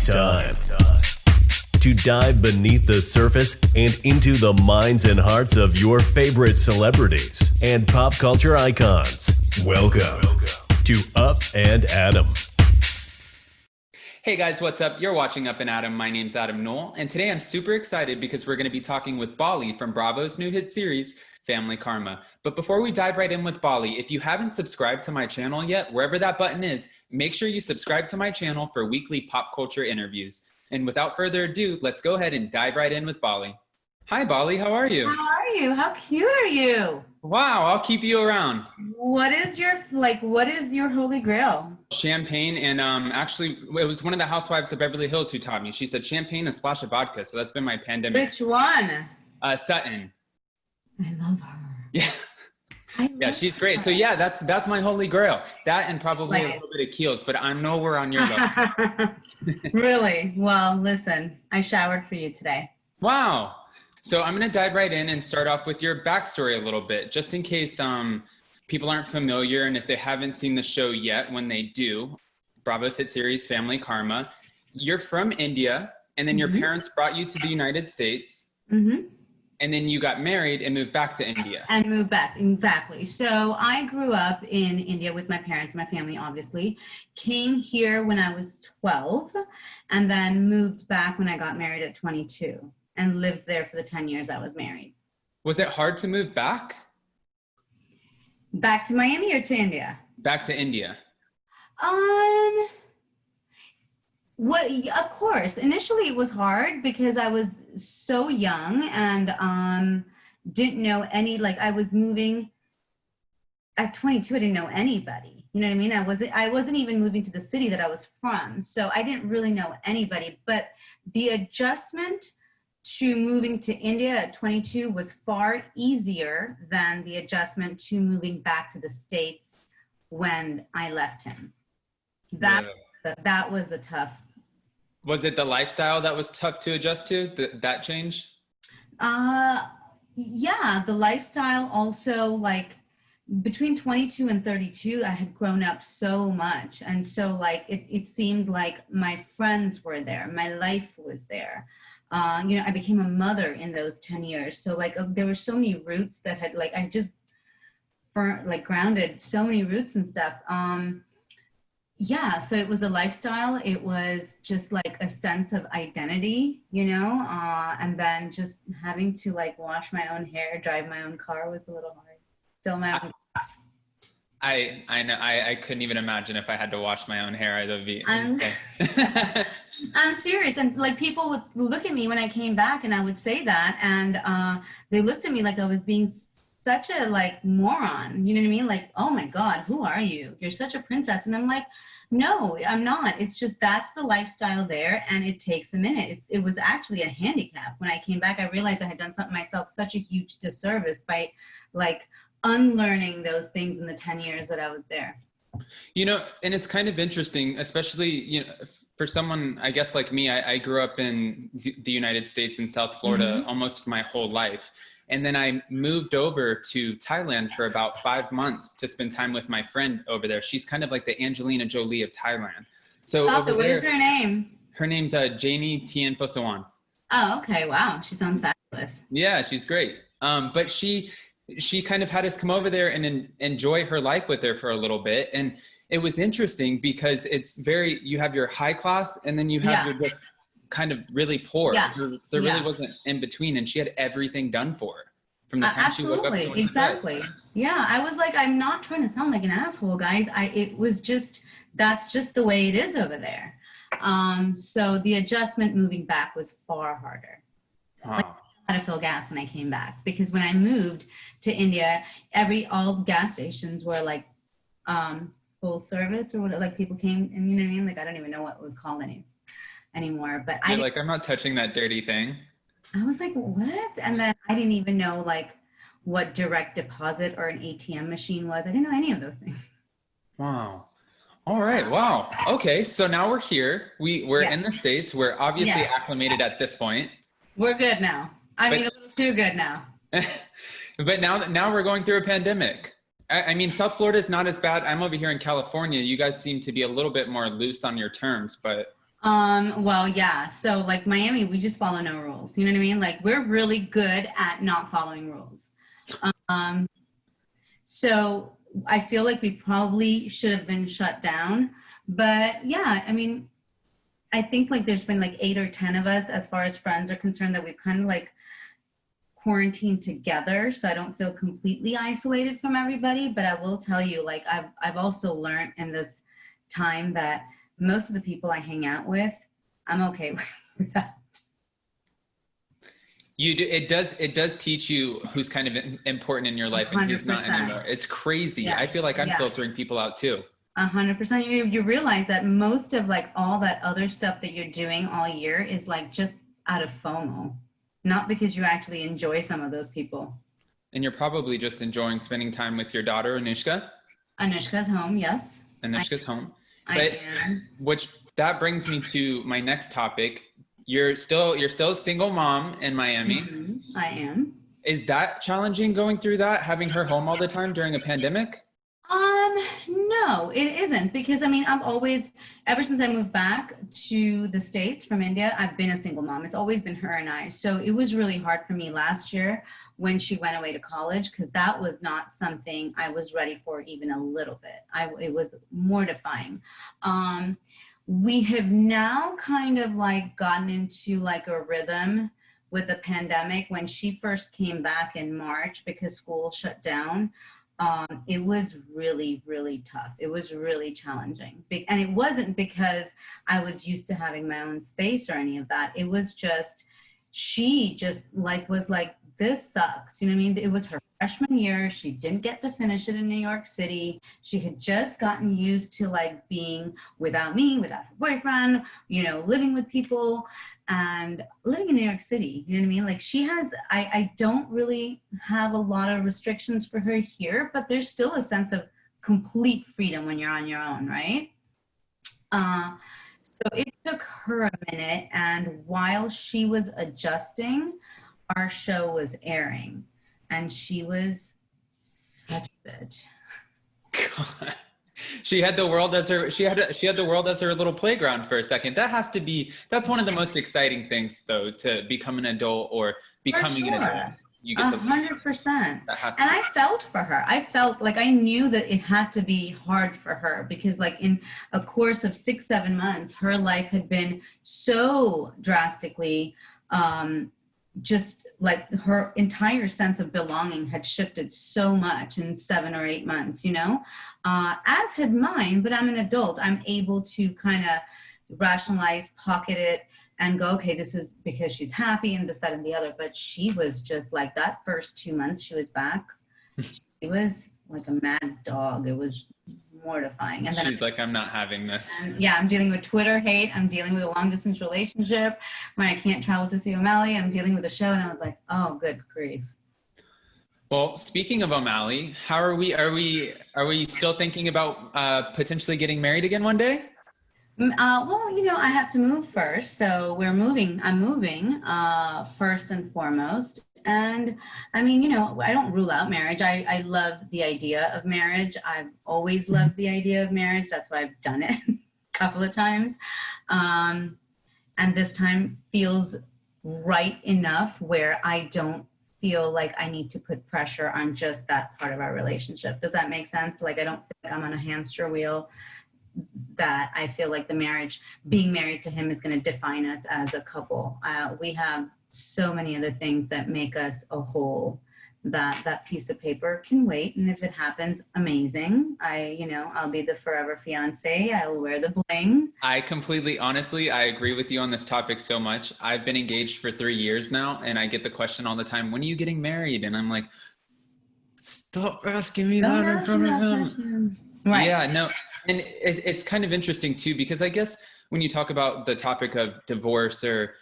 It's time to dive beneath the surface and into the minds and hearts of your favorite celebrities and pop culture icons. Welcome to Up and Adam. Hey guys, what's up? You're watching Up and Adam. My name's Adam Knoll, and today I'm super excited because we're going to be talking with Bali from Bravo's new hit series, Family Karma. But before we dive right in with Bali, if you haven't subscribed to my channel yet, wherever that button is, make sure you subscribe to my channel for weekly pop culture interviews. And without further ado, let's go ahead and dive right in with Bali. Hi Bali, how are you? How are you? How cute are you? Wow, I'll keep you around. What is your holy grail? Champagne, and actually it was one of the housewives of Beverly Hills who taught me. She said champagne and a splash of vodka, so that's been my pandemic. Which one? Sutton. I love her. Yeah, she's great. Her. So yeah, that's my holy grail. That and probably a little bit of Kiehl's, but I know we're on your level. Really? Well, listen, I showered for you today. Wow. So I'm going to dive right in and start off with your backstory a little bit, just in case people aren't familiar, and if they haven't seen the show yet, when they do, Bravo's hit series, Family Karma. You're from India, and then your parents brought you to the United States, and then you got married and moved back to India. And moved back, exactly. So I grew up in India with my parents, my family, obviously. Came here when I was 12, and then moved back when I got married at 22. And lived there for the 10 years I was married. Was it hard to move back? Back to Miami or to India? Back to India. Of course, initially it was hard because I was so young and didn't know I was moving at 22, I didn't know anybody. You know what I mean? I wasn't even moving to the city that I was from. So I didn't really know anybody, but the adjustment to moving to India at 22 was far easier than the adjustment to moving back to the States when I left him. That was a tough. Was it the lifestyle that was tough to adjust to, that change? Yeah, the lifestyle also, like between 22 and 32, I had grown up so much. And so it seemed like my friends were there. My life was there. I became a mother in those 10 years. So there were so many roots that had I just grounded so many roots and stuff. So it was a lifestyle. It was just like a sense of identity, and then just having to wash my own hair, drive my own car was a little hard. Fill my own. I know. I couldn't even imagine if I had to wash my own hair. I'd be. I'm serious. And people would look at me when I came back and I would say that. And they looked at me like I was being such a moron. You know what I mean? Oh my God, who are you? You're such a princess. And I'm like, no, I'm not. It's just, that's the lifestyle there. And it takes a minute. It was actually a handicap. When I came back, I realized I had done something myself such a huge disservice by unlearning those things in the 10 years that I was there. And it's kind of interesting, especially, for someone, I guess like me, I grew up in the United States in South Florida almost my whole life. And then I moved over to Thailand for about 5 months to spend time with my friend over there. She's kind of like the Angelina Jolie of Thailand. So what is her name? Her name's Janie Tien Phosoan. Oh, okay. Wow. She sounds fabulous. Yeah, she's great. But she kind of had us come over there and enjoy her life with her for a little bit. And it was interesting because you have your high class and then you have your just kind of really poor. Yeah. There really wasn't in between, and she had everything done for her from the time she woke up to when she Exactly. Yeah. I was I'm not trying to sound like an asshole, guys. That's just the way it is over there. So the adjustment moving back was far harder. Huh. I had to fill gas when I came back because when I moved to India, all gas stations were full service or what, people came and you know what I mean? I don't even know what it was called anymore, but I'm not touching that dirty thing. I was like, what? And then I didn't even know what direct deposit or an ATM machine was. I didn't know any of those things. Wow. All right. Wow. Okay. So now we're here. We're in the States. We're obviously acclimated at this point. We're good now. A little too good now. But now we're going through a pandemic. I mean, South Florida is not as bad. I'm over here in California. You guys seem to be a little bit more loose on your terms, but Well, yeah. So like Miami, we just follow no rules. You know what I mean? Like we're really good at not following rules. Um, so I feel like we probably should have been shut down. But yeah, I mean, I think like there's been like 8 or 10 of us as far as friends are concerned that we've kind of like quarantined together. So I don't feel completely isolated from everybody. But I will tell you, like I've also learned in this time that most of the people I hang out with, I'm okay with that. You do, it does teach you who's kind of important in your life and who's not 100%. anymore. It's crazy. Yeah. I feel like I'm Yeah. filtering people out too. 100%. You realize that most of like all that other stuff that you're doing all year is like just out of FOMO, not because you actually enjoy some of those people. And you're probably just enjoying spending time with your daughter, Anushka. Anushka's home, yes. Anushka's home. I But am. which that brings me to my next topic. You're still a single mom in Miami. Mhm, I am. Is that challenging going through that, having her home all the time during a pandemic? No, it isn't because I mean, I've always, ever since I moved back to the States from India, I've been a single mom. It's always been her and I. So it was really hard for me last year when she went away to college because that was not something I was ready for even a little bit. It was mortifying. We have now kind of like gotten into like a rhythm with the pandemic. When she first came back in March because school shut down, it was really, really tough. It was really challenging. And it wasn't because I was used to having my own space or any of that. It was just, she just like was like, this sucks. You know what I mean? It was her freshman year. She didn't get to finish it in New York City. She had just gotten used to like being without me, without her boyfriend, you know, living with people and living in New York City. You know what I mean? Like she has, I don't really have a lot of restrictions for her here, but there's still a sense of complete freedom when you're on your own, right? So it took her a minute, and while she was adjusting, our show was airing, and she was such a bitch. God. She had the world as her the world as her little playground for a second. That's one of the most exciting things though, to become an adult or becoming an adult. You get 100%. And to I felt for her. I felt like I knew that it had to be hard for her because like in a course of 6-7 months, her life had been so drastically just like her entire sense of belonging had shifted so much in 7 or 8 months, you know, as had mine, but I'm an adult. I'm able to kind of rationalize, pocket it, and go, okay, this is because she's happy and this, that, and the other. But she was just like that first 2 months she was back. She was like a mad dog. It was mortifying. And then she's like, I'm not having this. Yeah, I'm dealing with Twitter hate. I'm dealing with a long distance relationship. When I can't travel to see O'Malley, I'm dealing with a show. And I was like, oh, good grief. Well, speaking of O'Malley, how are we still thinking about potentially getting married again one day? Well, you know, I have to move first. So I'm moving first and foremost. And I mean, you know, I don't rule out marriage. I love the idea of marriage. I've always loved the idea of marriage. That's why I've done it a couple of times. And this time feels right enough where I don't feel like I need to put pressure on just that part of our relationship. Does that make sense? Like, I don't feel like I'm on a hamster wheel, that I feel like being married to him is going to define us as a couple. We have so many other things that make us a whole, that piece of paper can wait. And if it happens, amazing. I'll be the forever fiance. I'll wear the bling. Honestly, I agree with you on this topic so much. I've been engaged for 3 years now, and I get the question all the time, when are you getting married? And I'm like, stop asking me that in front of him. Right. Yeah, no. And it's kind of interesting too, because I guess when you talk about the topic of divorce or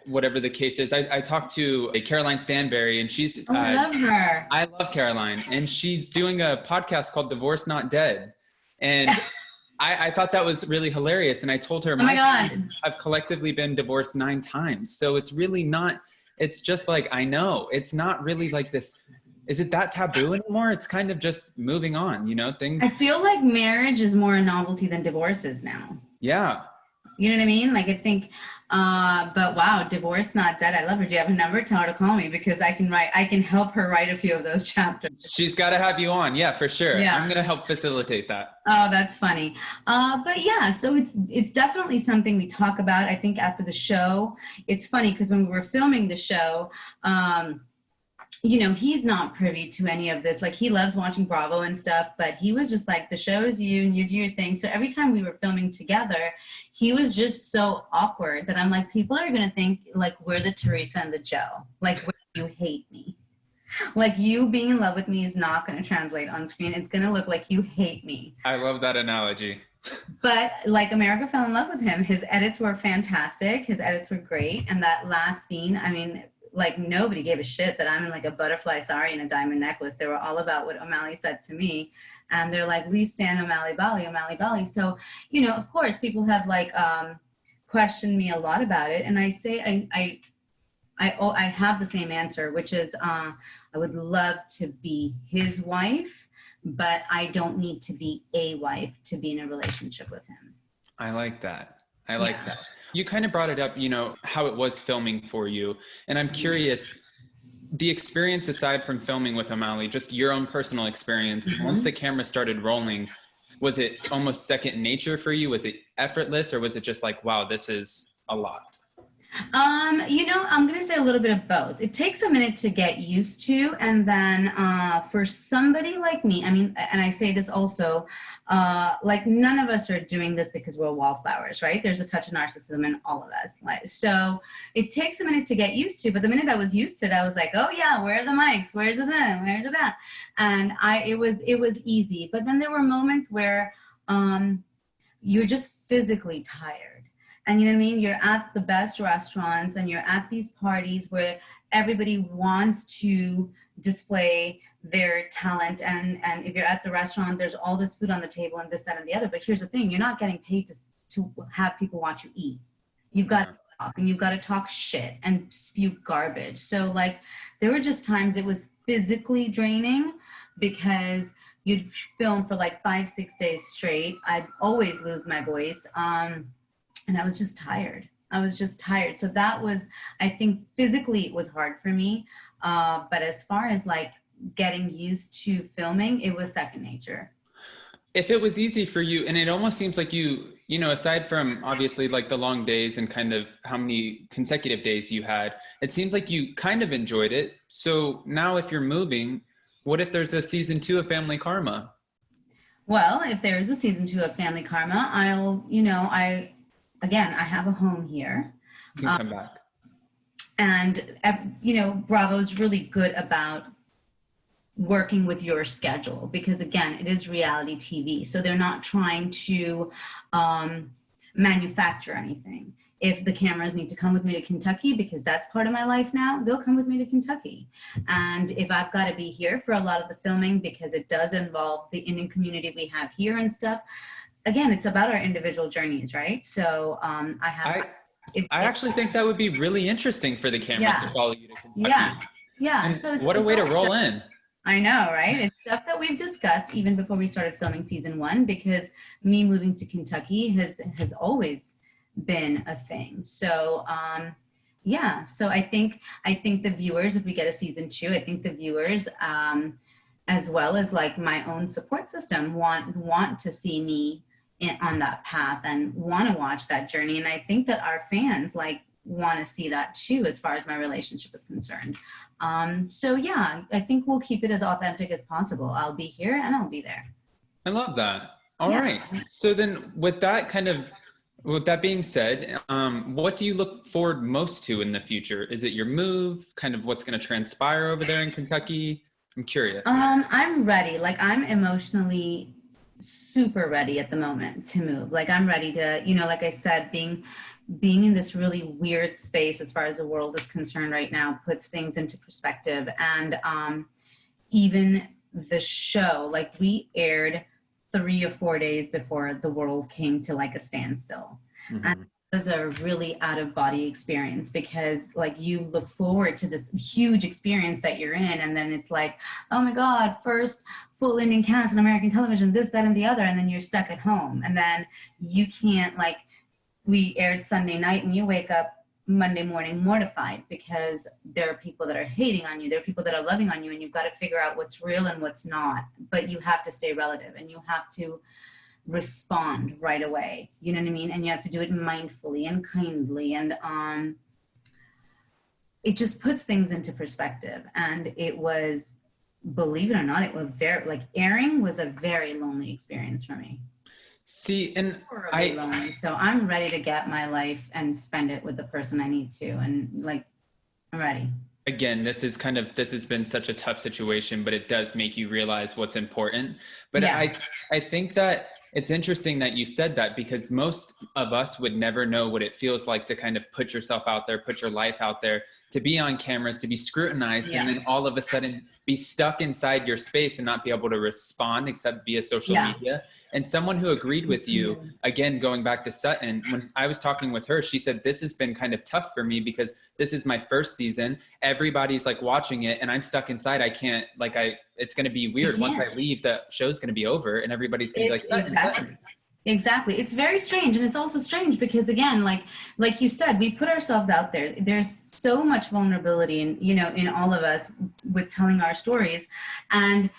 whatever the case is, I talked to Caroline Stanberry, and she's I love her. I love Caroline, and she's doing a podcast called Divorce Not Dead. And I thought that was really hilarious. And I told her, oh my God, I've collectively been divorced 9 times. So it's really not, it's just like, I know it's not really like this. Is it that taboo anymore? It's kind of just moving on, you know, things. I feel like marriage is more a novelty than divorce is now. Yeah. You know what I mean? Like I think, but wow, divorced, not dead. I love her. Do you have a number? Tell her to call me because I can help her write a few of those chapters. She's got to have you on. Yeah, for sure. Yeah. I'm going to help facilitate that. Oh, that's funny. But yeah, so it's definitely something we talk about. I think after the show, it's funny because when we were filming the show, you know, he's not privy to any of this. Like he loves watching Bravo and stuff, but he was just like, the show is you and you do your thing. So every time we were filming together, he was just so awkward that I'm like, people are going to think like we're the Teresa and the Joe, like you hate me. Like you being in love with me is not going to translate on screen. It's going to look like you hate me. I love that analogy. But like America fell in love with him. His edits were fantastic. His edits were great. And that last scene, I mean, like nobody gave a shit that I'm in like a butterfly sari and a diamond necklace. They were all about what O'Malley said to me. And they're like, we stand O'Malley Bali, O'Malley Bali. So, you know, of course, people have like questioned me a lot about it. And I say, I have the same answer, which is I would love to be his wife, but I don't need to be a wife to be in a relationship with him. I like that. I like that. You kind of brought it up, you know, how it was filming for you. And I'm curious, the experience aside from filming with O'Malley, just your own personal experience, once the camera started rolling, was it almost second nature for you? Was it effortless or was it just like, wow, this is a lot? You know, I'm going to say a little bit of both. It takes a minute to get used to. And then for somebody like me, I mean, and I say this also, like none of us are doing this because we're wallflowers, right? There's a touch of narcissism in all of us. Like, so it takes a minute to get used to, but the minute I was used to it, I was like, oh yeah, where are the mics? Where's the this? Where's the that? And it was easy. But then there were moments where you're just physically tired. And you know what I mean? You're at the best restaurants and you're at these parties where everybody wants to display their talent. And if you're at the restaurant, there's all this food on the table and this, that, and the other. But here's the thing, you're not getting paid to have people watch you eat. You've got to talk and you've got to talk shit and spew garbage. So like, there were just times it was physically draining because you'd film for like 5-6 days straight. I'd always lose my voice. And I was just tired. So that was, I think physically it was hard for me. But as far as like getting used to filming, it was second nature. If it was easy for you, and it almost seems like you know, aside from obviously like the long days and kind of how many consecutive days you had, it seems like you kind of enjoyed it. So now if you're moving, what if there's a season 2 of Family Karma? Well, if there is a season 2 of Family Karma, Again, I have a home here. You can come back. And, you know, Bravo's really good about working with your schedule because, again, it is reality TV. So they're not trying to manufacture anything. If the cameras need to come with me to Kentucky, because that's part of my life now, they'll come with me to Kentucky. And if I've got to be here for a lot of the filming because it does involve the Indian community we have here and stuff, again, it's about our individual journeys, right? So I actually think that would be really interesting for the cameras to follow you to Kentucky. Yeah. And so what a way to roll in. I know, right? It's stuff that we've discussed even before we started filming season 1, because me moving to Kentucky has always been a thing. So so I think the viewers, if we get a season 2, I think the viewers as well as like my own support system want to see me on that path and want to watch that journey. And I think that our fans like want to see that too, as far as my relationship is concerned. So yeah, I think we'll keep it as authentic as possible. I'll be here and I'll be there. I love that. All right. So then with that being said, what do you look forward most to in the future? Is it your move? Kind of what's going to transpire over there in Kentucky? I'm curious. I'm ready. Like I'm emotionally super ready at the moment to move. Like I'm ready to, you know, like I said, being in this really weird space as far as the world is concerned right now puts things into perspective. And even the show, like we aired 3 or 4 days before the world came to like a standstill. Mm-hmm. And it was a really out of body experience because like you look forward to this huge experience that you're in, and then it's like, oh my God, first full Indian cast on American television, this, that, and the other, and then you're stuck at home, and then you can't like we aired Sunday night, and you wake up Monday morning mortified because there are people that are hating on you. There are people that are loving on you, and you've got to figure out what's real and what's not. But you have to stay relative, and you have to respond right away. You know what I mean? And you have to do it mindfully and kindly. And it just puts things into perspective. And it was, believe it or not, it was very, like, airing was a very lonely experience for me. See, and Horribly lonely. So I'm ready to get my life and spend it with the person I need to. And like, I'm ready. Again, this has been such a tough situation, but it does make you realize what's important. But yeah. I think that it's interesting that you said that, because most of us would never know what it feels like to kind of put yourself out there, put your life out there, to be on cameras, to be scrutinized, and then all of a sudden be stuck inside your space and not be able to respond except via social media. And someone who agreed with you, again, going back to Sutton, when I was talking with her, she said, this has been kind of tough for me because this is my first season. Everybody's like watching it and I'm stuck inside. I can't, like, it's going to be weird. Once I leave, the show's going to be over and everybody's going to be like, Sutton, Sutton. Exactly. It's very strange. And it's also strange because, again, like you said, we put ourselves out there. There's so much vulnerability in all of us with telling our stories. And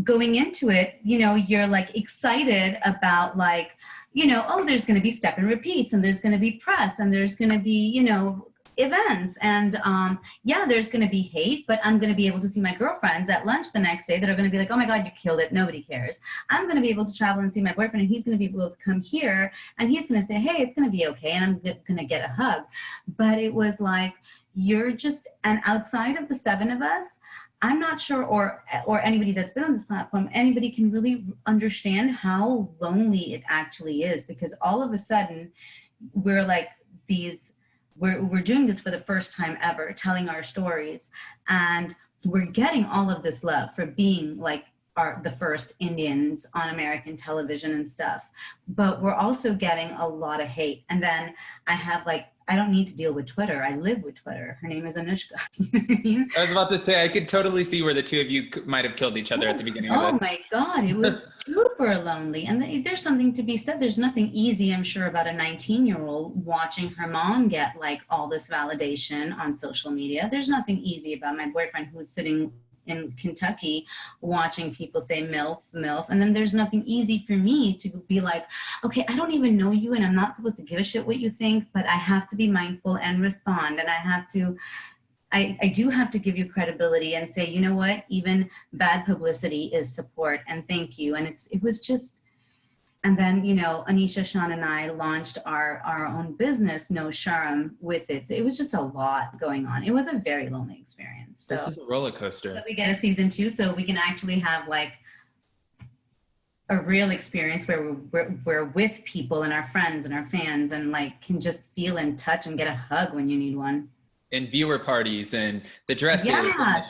going into it, you're like excited about, like, oh, there's going to be step and repeats, and there's going to be press, and there's going to be, events, and there's going to be hate, but I'm going to be able to see my girlfriends at lunch the next day that are going to be like, oh my God, you killed it, nobody cares. I'm going to be able to travel and see my boyfriend, and he's going to be able to come here, and he's going to say, hey, it's going to be okay, and I'm going to get a hug. But it was like, and outside of the seven of us, I'm not sure, or anybody that's been on this platform, anybody can really understand how lonely it actually is, because all of a sudden we're like we're doing this for the first time ever, telling our stories, and we're getting all of this love for being like the first Indians on American television and stuff. But we're also getting a lot of hate. And then I don't need to deal with Twitter. I live with Twitter. Her name is Anushka. You know what I mean? I was about to say, I could totally see where the two of you might have killed each other at the beginning of it. Oh my God, it was super lonely. And there's something to be said. There's nothing easy, I'm sure, about a 19-year-old watching her mom get like all this validation on social media. There's nothing easy about my boyfriend who's sitting in Kentucky watching people say MILF, MILF. And then there's nothing easy for me to be like, okay, I don't even know you and I'm not supposed to give a shit what you think, but I have to be mindful and respond. And I do have to give you credibility and say, you know what, even bad publicity is support, and thank you. And it was just, and then, Anisha, Sean, and I launched our own business, No Sharm, with it. It was just a lot going on. It was a very lonely experience. So, this is a roller coaster. So we get a season 2, so we can actually have like a real experience where we're with people and our friends and our fans, and like can just feel and touch and get a hug when you need one. And viewer parties and the dresses. Yeah,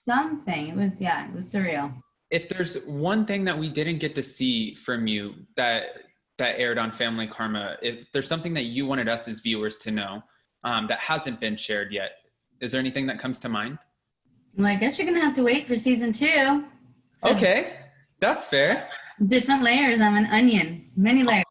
something. It was surreal. If there's one thing that we didn't get to see from you that aired on Family Karma, if there's something that you wanted us as viewers to know that hasn't been shared yet, is there anything that comes to mind? Well, I guess you're going to have to wait for season 2. Okay, that's fair. Different layers. I'm an onion. Many layers.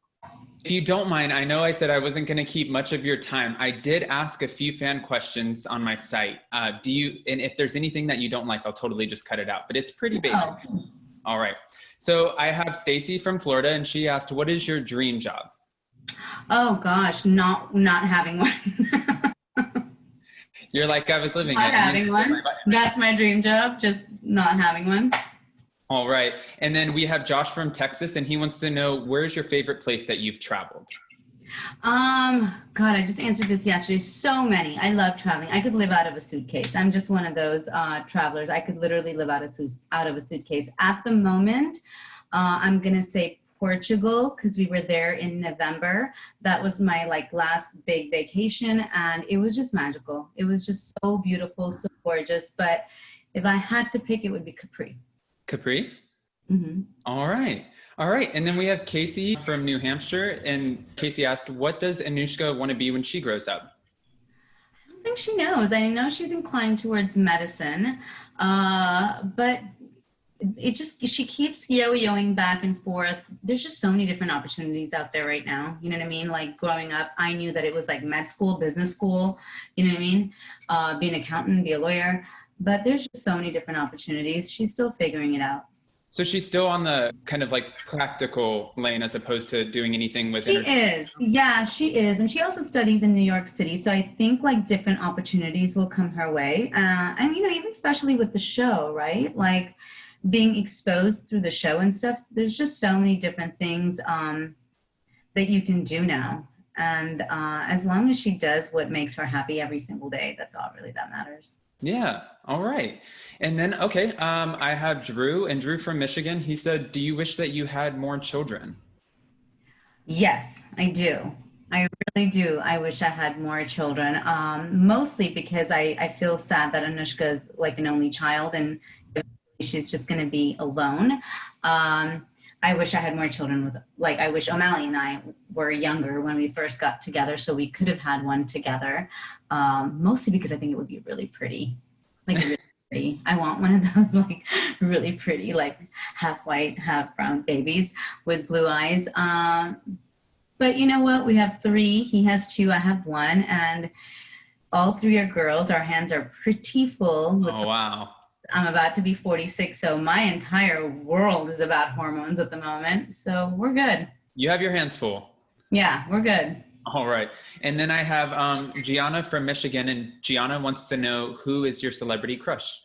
If you don't mind, I know I said I wasn't going to keep much of your time. I did ask a few fan questions on my site. And if there's anything that you don't like, I'll totally just cut it out, but it's pretty basic. Oh. All right. So I have Stacy from Florida, and she asked, what is your dream job? Oh gosh, not having one. You're like, I was living not having one. That's my dream job, just not having one. All right. And then we have Josh from Texas, and he wants to know, where's your favorite place that you've traveled? God, I just answered this yesterday. So many. I love traveling. I could live out of a suitcase. I'm just one of those travelers. I could literally live out of a suitcase. At the moment, I'm going to say Portugal, because we were there in November. That was my last big vacation, and it was just magical. It was just so beautiful, so gorgeous. But if I had to pick, it would be Capri. Capri? Mm-hmm. All right. And then we have Casey from New Hampshire. And Casey asked, what does Anushka want to be when she grows up? I don't think she knows. I know she's inclined towards medicine. But, she keeps yo-yoing back and forth. There's just so many different opportunities out there right now. You know what I mean? Like growing up, I knew that it was like med school, business school, you know what I mean? Be an accountant, be a lawyer, but there's just so many different opportunities. She's still figuring it out. So she's still on the kind of like practical lane as opposed to doing anything with She is. Yeah, she is. And she also studies in New York City. So I think like different opportunities will come her way. And, you know, even especially with the show, right? Like being exposed through the show and stuff, there's just so many different things that you can do now. And as long as she does what makes her happy every single day, that's all really that matters. Yeah. All right. And then, okay. I have Drew, and Drew from Michigan. He said, do you wish that you had more children? Yes, I do. I really do. I wish I had more children, mostly because I feel sad that Anushka is like an only child and she's just going to be alone. I wish I had more children with, like, I wish O'Malley and I were younger when we first got together so we could have had one together. Mostly because I think it would be really pretty, like really pretty. I want one of those like really pretty, like half white, half brown babies with blue eyes. But you know what? We have 3. He has 2. I have 1, and all 3 are girls. Our hands are pretty full. Oh, wow. I'm about to be 46, so my entire world is about hormones at the moment. So we're good. You have your hands full. Yeah, we're good. All right. And then I have Gianna from Michigan, and Gianna wants to know, who is your celebrity crush?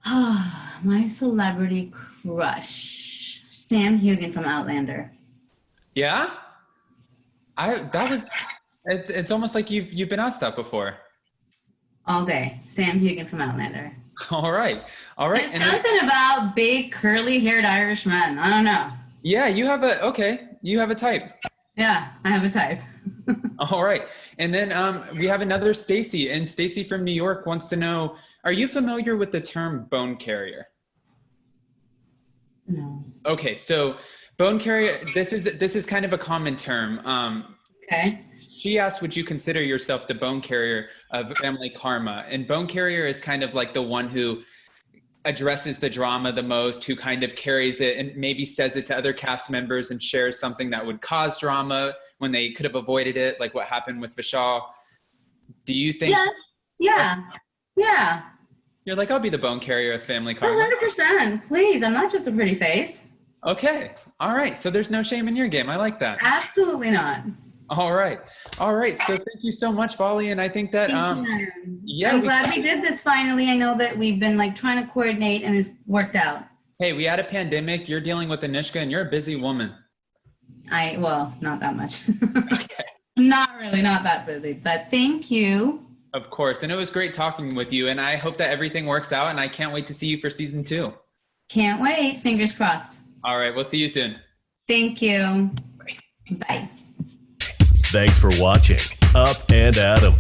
My celebrity crush, Sam Hugan from Outlander. Yeah? It's almost like you've been asked that before. All day. Sam Hugan from Outlander. All right. All right. There's something about big curly haired Irish men. I don't know. Yeah, you have a type. Yeah, I have a type. All right. And then we have another Stacy, and Stacy from New York wants to know, are you familiar with the term bone carrier? No. Okay. So bone carrier, this is kind of a common term. Okay. She asked, would you consider yourself the bone carrier of family karma? And bone carrier is kind of like the one who addresses the drama the most, who kind of carries it and maybe says it to other cast members and shares something that would cause drama when they could have avoided it, like what happened with Vishal. Do you think? Yes. Yeah. Yeah. You're like, I'll be the bone carrier of family karma. 100%. Please. I'm not just a pretty face. Okay. All right. So there's no shame in your game. I like that. Absolutely not. All right. All right. So thank you so much, Bali. And I think that, yeah, I'm glad we did this finally. I know that we've been like trying to coordinate and it worked out. Hey, we had a pandemic. You're dealing with Anushka and you're a busy woman. Well, not that much. Okay. Not really, not that busy, but thank you. Of course. And it was great talking with you. And I hope that everything works out. And I can't wait to see you for season 2. Can't wait. Fingers crossed. All right. We'll see you soon. Thank you. Bye. Thanks for watching Up and Adam.